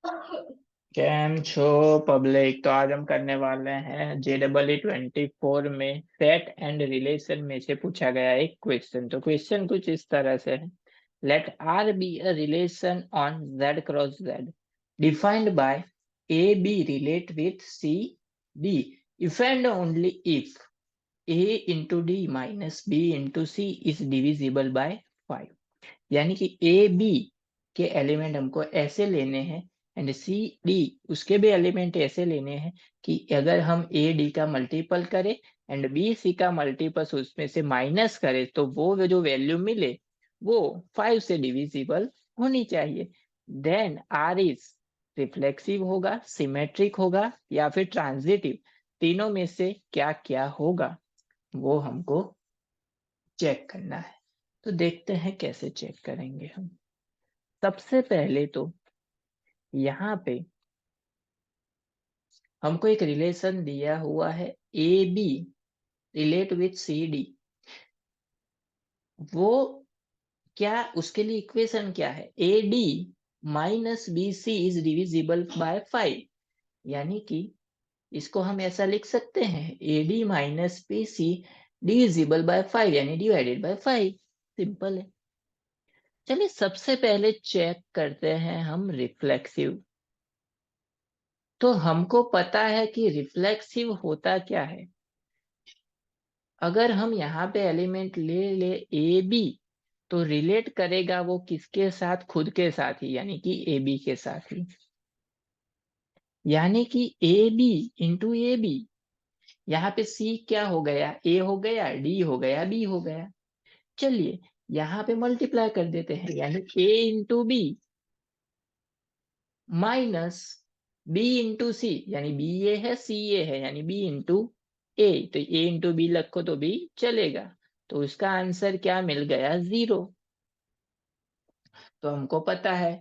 Cam छो public. तो आज हम करने वाले हैं JEE 24 में सेट एंड रिलेशन में से पूछा गया एक क्वेश्चन। तो क्वेश्चन कुछ इस तरह से है। Let R be a relation on Z cross Z defined by A B relate with C D if and only if A into D minus B into C is divisible by 5। यानी कि A B के element हमको ऐसे लेने हैं and C D उसके भी element ऐसे लेने हैं कि अगर हम ए डी का मल्टीपल करें एंड बी सी का मल्टीपल उसमें से माइनस करें तो वो जो वैल्यू मिले वो 5 से डिविजिबल होनी चाहिए। देन आर इज रिफ्लेक्सिव होगा, सिमेट्रिक होगा या फिर ट्रांजिटिव। तीनों में से क्या क्या होगा वो हमको चेक करना है। तो देखते हैं कैसे चेक करेंगे हम। सबसे पहले तो यहाँ पे हमको एक रिलेशन दिया हुआ है A B relate with C D. वो क्या, उसके लिए इक्वेशन क्या है, A D minus B C is divisible by 5। यानी कि इसको हम ऐसा लिख सकते हैं A D minus B C divisible by 5 यानी डिवाइडेड बाय 5। सिंपल है। चलिए सबसे पहले चेक करते हैं हम रिफ्लेक्सिव। तो हमको पता है कि रिफ्लेक्सिव होता क्या है। अगर हम यहाँ पे एलिमेंट ले ले ए बी तो रिलेट करेगा वो किसके साथ, खुद के साथ ही, यानी कि ए बी के साथ ही। यानी कि A B into A B, यहाँ पे सी क्या हो गया, ए हो गया, डी हो गया, बी हो गया। चलिए यहाँ पे मल्टीप्लाई कर देते हैं, यानी A into B minus B into C, यानी बी ए है सी ए है, यानी बी इंटू ए। तो ए इंटू बी रखो तो भी चलेगा। तो उसका आंसर क्या मिल गया, 0। तो हमको पता है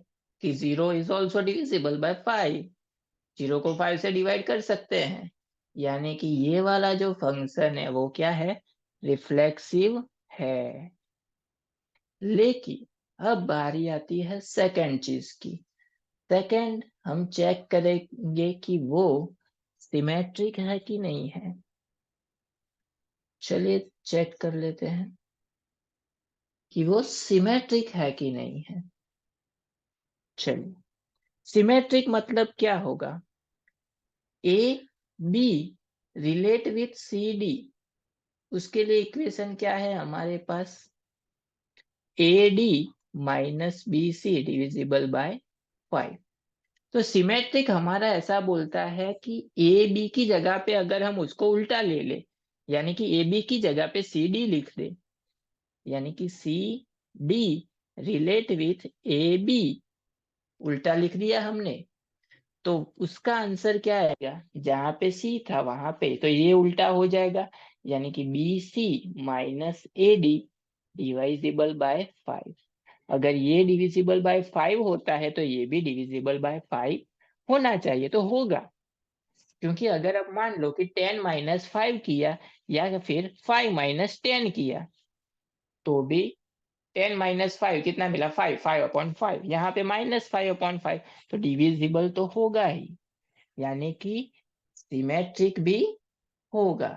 कि 0 इज ऑल्सो डिविजिबल बाय 5। 0 को 5 से डिवाइड कर सकते हैं। यानी कि ये वाला जो फंक्शन है वो क्या है, रिफ्लेक्सिव है। लेकिन अब बारी आती है सेकंड चीज की। सेकंड हम चेक करेंगे कि वो सिमेट्रिक है कि नहीं है। चलिए चेक कर लेते हैं कि वो सिमेट्रिक है कि नहीं है। चलिए सिमेट्रिक मतलब क्या होगा, A B relate with C D. उसके लिए इक्वेशन क्या है हमारे पास, A D minus B C divisible by 5। तो सिमेट्रिक हमारा ऐसा बोलता है कि ए बी की जगह पे अगर हम उसको उल्टा ले ले, यानी कि ए बी की जगह पे सी डी लिख दे, यानी कि C D relate with A B, उल्टा लिख दिया हमने, तो उसका आंसर क्या आएगा, जहां पे सी था वहां पे तो ये उल्टा हो जाएगा। यानी कि B C minus A D divisible by 5। अगर ये डिविजिबल बाय 5 होता है तो ये भी डिविजिबल बाय 5 होना चाहिए, तो होगा। क्योंकि अगर आप मान लो कि 10 - 5 किया या फिर 5 - 10 किया तो भी 10 - 5 कितना मिला, 5, 5/5, यहाँ पे -5/5, तो डिविजिबल तो होगा ही, यानी कि सिमेट्रिक भी होगा।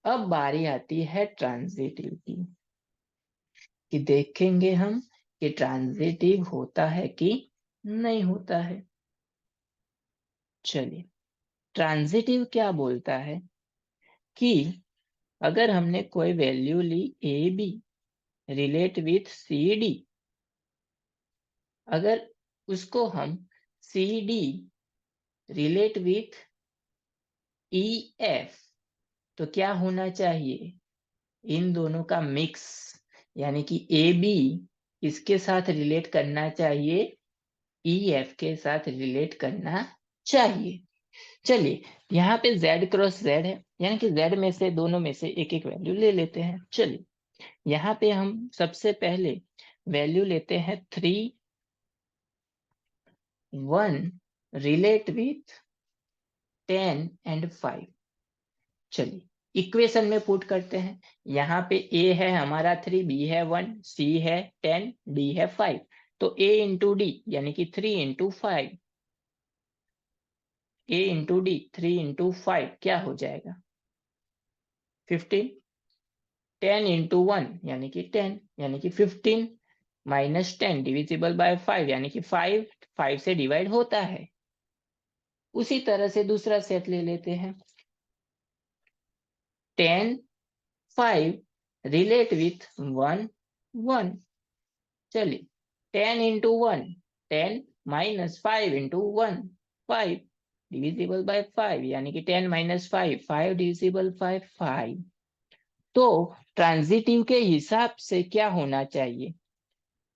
अब बारी आती है ट्रांजिटिव की, कि देखेंगे हम कि ट्रांजिटिव होता है कि नहीं होता है। चलिए ट्रांजिटिव क्या बोलता है कि अगर हमने कोई वैल्यू ली A B relate with C D, अगर उसको हम C D relate with E F, तो क्या होना चाहिए, इन दोनों का मिक्स, यानी कि ए बी इसके साथ रिलेट करना चाहिए, ई एफ के साथ रिलेट करना चाहिए। चलिए यहाँ पे z क्रॉस z है, यानी कि z में से दोनों में से एक एक वैल्यू ले लेते हैं। चलिए यहाँ पे हम सबसे पहले वैल्यू लेते हैं 3, 1 रिलेट विथ 10 और 5। चलिए इक्वेशन में पुट करते हैं। यहाँ पे a है हमारा 3, b है 1, c है 10, d है 5। तो a इंटू डी यानी कि 3 × 5 a इंटू डी 3 इंटू 5 क्या हो जाएगा 15। 10 इंटू 1 यानी कि 10 यानी कि 15 माइनस 10 डिविजिबल बाय 5 यानी कि 5 से डिवाइड होता है। उसी तरह से दूसरा सेट ले लेते हैं 10 5 रिलेट विथ 1 1। चलिए 10 into 1 10 minus 5 into 1 5 divisible by 5 यानी कि 10 माइनस 5 5 डिविजिबल बाय 5। तो ट्रांजिटिव के हिसाब से क्या होना चाहिए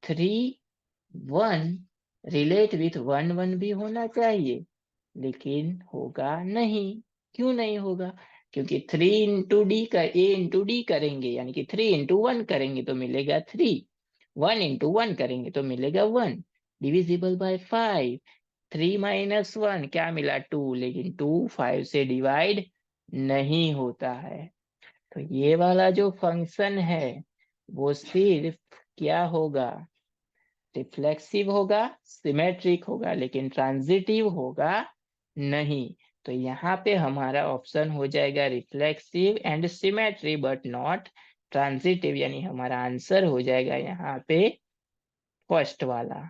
3 1 रिलेट विथ 1 1 भी होना चाहिए, लेकिन होगा नहीं। क्यों नहीं होगा क्योंकि 3 इंटू डी का ए इंटू डी करेंगे यानी कि 3 इंटू 1 करेंगे तो मिलेगा 3, 1 इंटू 1 करेंगे तो मिलेगा 1 डिविजिबल बाय 5। 3 माइनस 1 क्या मिला 2, लेकिन 2 5 से डिवाइड नहीं होता है। तो ये वाला जो फंक्शन है वो सिर्फ क्या होगा रिफ्लेक्सिव होगा, सिमेट्रिक होगा, लेकिन ट्रांजिटिव होगा नहीं। तो यहाँ पे हमारा ऑप्शन हो जाएगा reflexive and symmetry but not transitive, यानी हमारा आंसर हो जाएगा यहाँ पे फर्स्ट वाला।